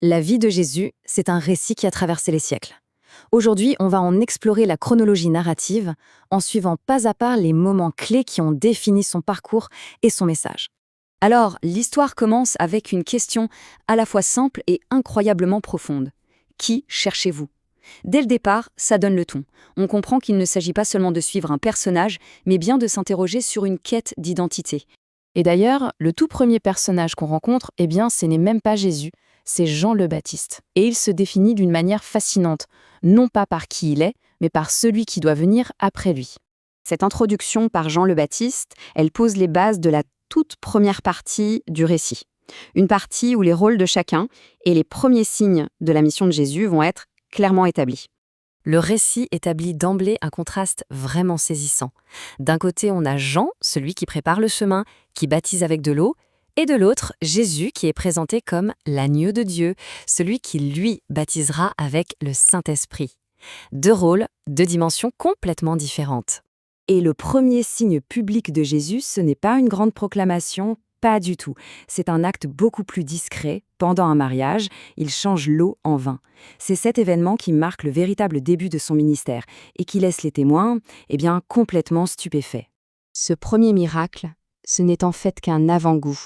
La vie de Jésus, c'est un récit qui a traversé les siècles. Aujourd'hui, on va en explorer la chronologie narrative en suivant pas à pas les moments clés qui ont défini son parcours et son message. Alors, l'histoire commence avec une question à la fois simple et incroyablement profonde. Qui cherchez-vous? Dès le départ, ça donne le ton. On comprend qu'il ne s'agit pas seulement de suivre un personnage, mais bien de s'interroger sur une quête d'identité. Et d'ailleurs, le tout premier personnage qu'on rencontre, ce n'est même pas Jésus, c'est Jean le Baptiste. Et il se définit d'une manière fascinante, non pas par qui il est, mais par celui qui doit venir après lui. Cette introduction par Jean le Baptiste, elle pose les bases de la toute première partie du récit. Une partie où les rôles de chacun et les premiers signes de la mission de Jésus vont être clairement établis. Le récit établit d'emblée un contraste vraiment saisissant. D'un côté, on a Jean, celui qui prépare le chemin, qui baptise avec de l'eau, et de l'autre, Jésus qui est présenté comme l'agneau de Dieu, celui qui, lui, baptisera avec le Saint-Esprit. Deux rôles, deux dimensions complètement différentes. Et le premier signe public de Jésus, ce n'est pas une grande proclamation, pas du tout. C'est un acte beaucoup plus discret. Pendant un mariage, il change l'eau en vin. C'est cet événement qui marque le véritable début de son ministère et qui laisse les témoins, complètement stupéfaits. Ce premier miracle, ce n'est en fait qu'un avant-goût.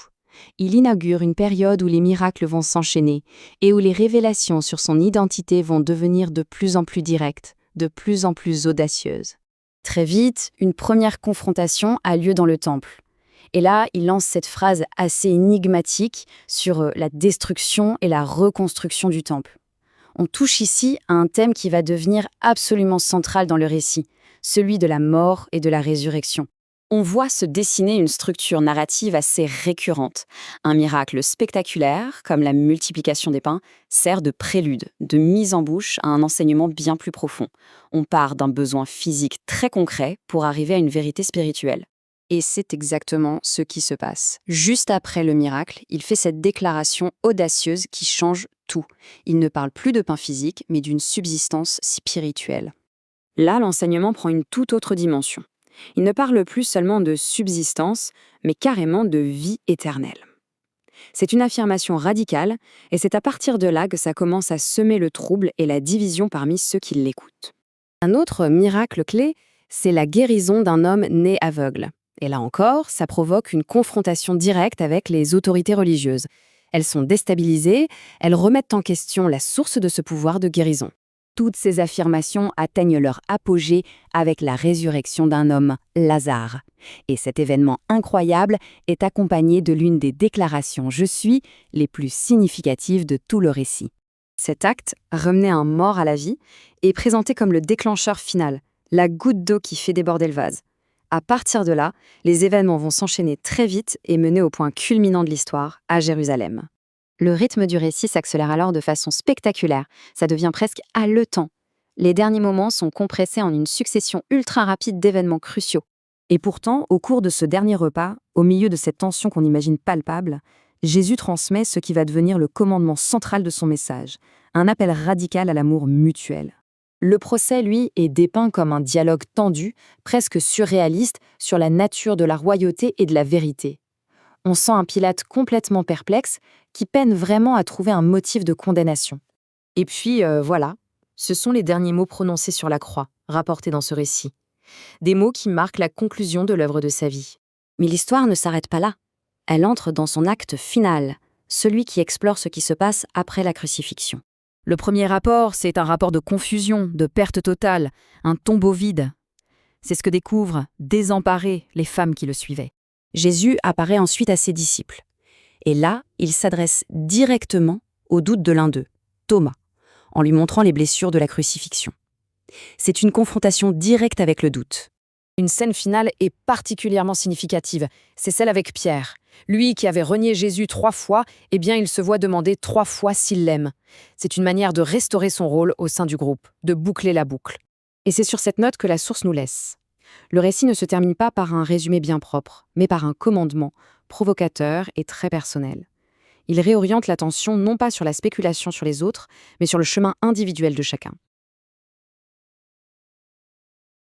Il inaugure une période où les miracles vont s'enchaîner et où les révélations sur son identité vont devenir de plus en plus directes, de plus en plus audacieuses. Très vite, une première confrontation a lieu dans le temple. Et là, il lance cette phrase assez énigmatique sur la destruction et la reconstruction du temple. On touche ici à un thème qui va devenir absolument central dans le récit, celui de la mort et de la résurrection. On voit se dessiner une structure narrative assez récurrente. Un miracle spectaculaire, comme la multiplication des pains, sert de prélude, de mise en bouche à un enseignement bien plus profond. On part d'un besoin physique très concret pour arriver à une vérité spirituelle. Et c'est exactement ce qui se passe. Juste après le miracle, il fait cette déclaration audacieuse qui change tout. Il ne parle plus de pain physique, mais d'une subsistance spirituelle. Là, l'enseignement prend une toute autre dimension. Il ne parle plus seulement de subsistance, mais carrément de vie éternelle. C'est une affirmation radicale, et c'est à partir de là que ça commence à semer le trouble et la division parmi ceux qui l'écoutent. Un autre miracle clé, c'est la guérison d'un homme né aveugle. Et là encore, ça provoque une confrontation directe avec les autorités religieuses. Elles sont déstabilisées, elles remettent en question la source de ce pouvoir de guérison. Toutes ces affirmations atteignent leur apogée avec la résurrection d'un homme, Lazare. Et cet événement incroyable est accompagné de l'une des déclarations « Je suis » les plus significatives de tout le récit. Cet acte, ramener un mort à la vie, est présenté comme le déclencheur final, la goutte d'eau qui fait déborder le vase. À partir de là, les événements vont s'enchaîner très vite et mener au point culminant de l'histoire, à Jérusalem. Le rythme du récit s'accélère alors de façon spectaculaire, ça devient presque haletant. Les derniers moments sont compressés en une succession ultra rapide d'événements cruciaux. Et pourtant, au cours de ce dernier repas, au milieu de cette tension qu'on imagine palpable, Jésus transmet ce qui va devenir le commandement central de son message, un appel radical à l'amour mutuel. Le procès, lui, est dépeint comme un dialogue tendu, presque surréaliste, sur la nature de la royauté et de la vérité. On sent un Pilate complètement perplexe, qui peine vraiment à trouver un motif de condamnation. Et puis, voilà, ce sont les derniers mots prononcés sur la croix, rapportés dans ce récit. Des mots qui marquent la conclusion de l'œuvre de sa vie. Mais l'histoire ne s'arrête pas là. Elle entre dans son acte final, celui qui explore ce qui se passe après la crucifixion. Le premier rapport, c'est un rapport de confusion, de perte totale, un tombeau vide. C'est ce que découvrent, désemparées, les femmes qui le suivaient. Jésus apparaît ensuite à ses disciples. Et là, il s'adresse directement au doute de l'un d'eux, Thomas, en lui montrant les blessures de la crucifixion. C'est une confrontation directe avec le doute. Une scène finale est particulièrement significative. C'est celle avec Pierre. Lui qui avait renié Jésus 3 fois, il se voit demander 3 fois s'il l'aime. C'est une manière de restaurer son rôle au sein du groupe, de boucler la boucle. Et c'est sur cette note que la source nous laisse. Le récit ne se termine pas par un résumé bien propre, mais par un commandement, provocateur et très personnel. Il réoriente l'attention non pas sur la spéculation sur les autres, mais sur le chemin individuel de chacun.